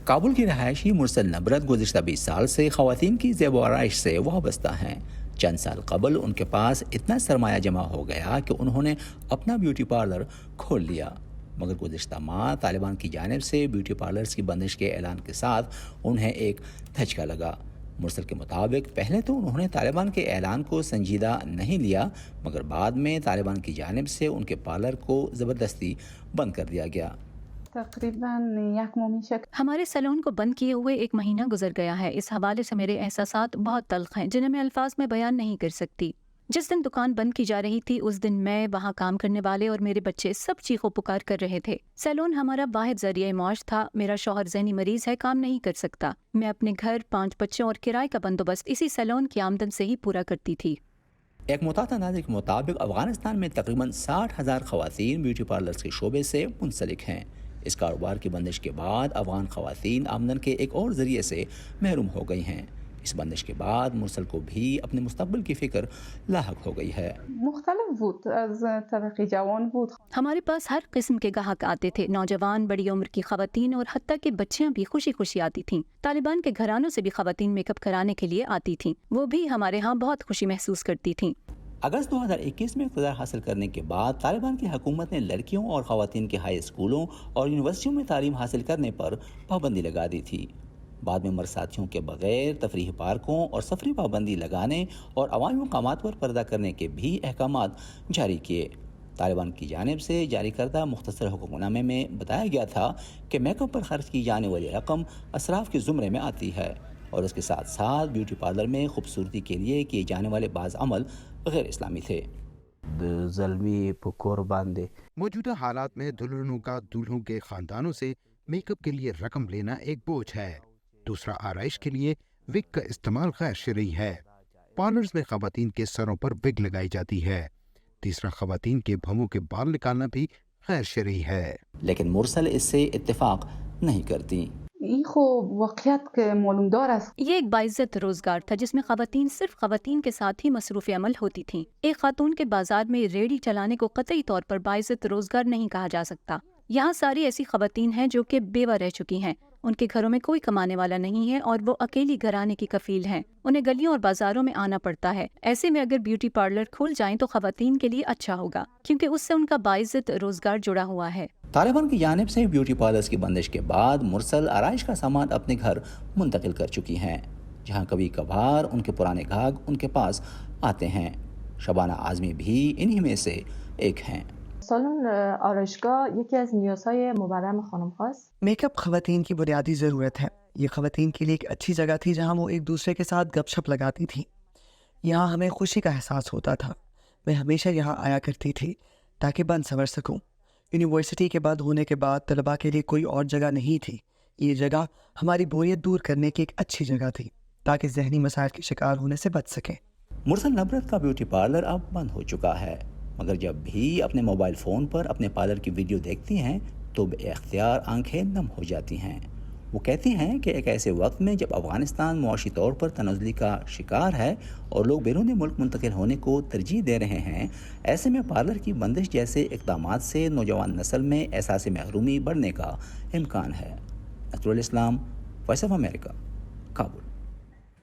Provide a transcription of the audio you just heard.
کابل کی رہائشی مرسل نبرت گزشتہ 20 سال سے خواتین کی زیب و آرائش سے وابستہ ہیں۔ چند سال قبل ان کے پاس اتنا سرمایہ جمع ہو گیا کہ انہوں نے اپنا بیوٹی پارلر کھول لیا، مگر گزشتہ ماہ طالبان کی جانب سے بیوٹی پارلرز کی بندش کے اعلان کے ساتھ انہیں ایک دھچکا لگا۔ مرسل کے مطابق پہلے تو انہوں نے طالبان کے اعلان کو سنجیدہ نہیں لیا، مگر بعد میں طالبان کی جانب سے ان کے پارلر کو زبردستی بند کر دیا گیا۔ ہمارے سیلون کو بند کیے ہوئے 1 مہینہ گزر گیا ہے۔ اس حوالے سے میرے احساسات بہت تلخ ہیں جنہیں میں الفاظ میں بیان نہیں کر سکتی۔ جس دن دکان بند کی جا رہی تھی اس دن میں، وہاں کام کرنے والے اور میرے بچے سب چیخو پکار کر رہے تھے۔ سیلون ہمارا واحد ذریعہ معاش تھا۔ میرا شوہر ذہنی مریض ہے، کام نہیں کر سکتا۔ میں اپنے گھر، 5 بچوں اور کرائے کا بندوبست اسی سیلون کی آمدن سے ہی پورا کرتی تھی۔ ایک محتاط اندازے کے مطابق افغانستان میں تقریباً 60,000 خواتین بیوٹی پارلرز کے شعبے سے منسلک ہیں۔ اس کاروبار کی بندش کے بعد افغان خواتین آمدن کے ایک اور ذریعے سے محروم ہو گئی ہیں۔ اس بندش کے بعد مرسل کو بھی اپنے مستقبل کی فکر لاحق ہو گئی ہے۔ ہمارے پاس ہر قسم کے گاہک آتے تھے، نوجوان، بڑی عمر کی خواتین اور حتیٰ کہ بچیاں بھی خوشی خوشی آتی تھیں۔ طالبان کے گھرانوں سے بھی خواتین میک اپ کرانے کے لیے آتی تھیں، وہ بھی ہمارے ہاں بہت خوشی محسوس کرتی تھیں۔ اگست 2021 میں اقتدار حاصل کرنے کے بعد طالبان کی حکومت نے لڑکیوں اور خواتین کے ہائی اسکولوں اور یونیورسٹیوں میں تعلیم حاصل کرنے پر پابندی لگا دی تھی۔ بعد میں مرد کے بغیر تفریحی پارکوں اور سفری پابندی لگانے اور عوامی مقامات پر پردہ کرنے کے بھی احکامات جاری کیے۔ طالبان کی جانب سے جاری کردہ مختصر حکم نامے میں بتایا گیا تھا کہ میک اپ پر خرچ کی جانے والی رقم اسراف کے زمرے میں آتی ہے، اور اس کے ساتھ ساتھ بیوٹی پارلر میں خوبصورتی کے لیے کیے جانے والے بعض عمل غیر اسلامی تھے۔ موجودہ حالات میں دلہنوں کا دولہوں کے خاندانوں سے میک اپ کے لیے رقم لینا ایک بوجھ ہے۔ دوسرا، آرائش کے لیے وگ کا استعمال غیر شرعی ہے۔ پارلرز میں خواتین کے سروں پر وگ لگائی جاتی ہے۔ تیسرا، خواتین کے بھووں کے بال نکالنا بھی غیر شرعی ہے۔ لیکن مرسل اس سے اتفاق نہیں کرتی۔ یہ ایک باعزت روزگار تھا جس میں خواتین صرف خواتین کے ساتھ ہی مصروف عمل ہوتی تھیں۔ ایک خاتون کے بازار میں ریڑھی چلانے کو قطعی طور پر باعزت روزگار نہیں کہا جا سکتا۔ یہاں ساری ایسی خواتین ہیں جو کہ بیوہ رہ چکی ہیں، ان کے گھروں میں کوئی کمانے والا نہیں ہے اور وہ اکیلی گھرانے کی کفیل ہیں۔ انہیں گلیوں اور بازاروں میں آنا پڑتا ہے۔ ایسے میں اگر بیوٹی پارلر کھل جائیں تو خواتین کے لیے اچھا ہوگا، کیونکہ اس سے ان کا باعزت روزگار جڑا ہوا ہے۔ طالبان کی جانب سے بیوٹی پارلرز کی بندش کے بعد مرسل آرائش کا سامان اپنے گھر منتقل کر چکی ہیں، جہاں کبھی کبھار ان کے پرانے گاہک ان کے پاس آتے ہیں۔ شبانہ اعظمی بھی انہی میں سے ایک ہیں۔ سالن آرایشگاه یکی از نیازهای مبرم خانم هاست. میک اپ خواتین کی بنیادی ضرورت ہے۔ یہ خواتین کے لیے ایک اچھی جگہ تھی جہاں وہ ایک دوسرے کے ساتھ گپ شپ لگاتی تھیں۔ یہاں ہمیں خوشی کا احساس ہوتا تھا۔ میں ہمیشہ یہاں آیا کرتی تھی تاکہ بن سنور سکوں۔ یونیورسٹی کے بعد ہونے کے بعد طلباء کے لیے کوئی اور جگہ نہیں تھی۔ یہ جگہ ہماری بوریت دور کرنے کی ایک اچھی جگہ تھی تاکہ ذہنی مسائل کے شکار ہونے سے بچ سکیں۔ مرسل نبرت کا بیوٹی پارلر اب بند ہو چکا ہے، مگر جب بھی اپنے موبائل فون پر اپنے پارلر کی ویڈیو دیکھتی ہیں تو بے اختیار آنکھیں نم ہو جاتی ہیں۔ وہ کہتی ہیں کہ ایک ایسے وقت میں جب افغانستان معاشی طور پر تنزلی کا شکار ہے اور لوگ بیرون ملک منتقل ہونے کو ترجیح دے رہے ہیں، ایسے میں پارلر کی بندش جیسے اقدامات سے نوجوان نسل میں احساس محرومی بڑھنے کا امکان ہے۔ نصر الاسلام، وائس آف امریکہ، کابل۔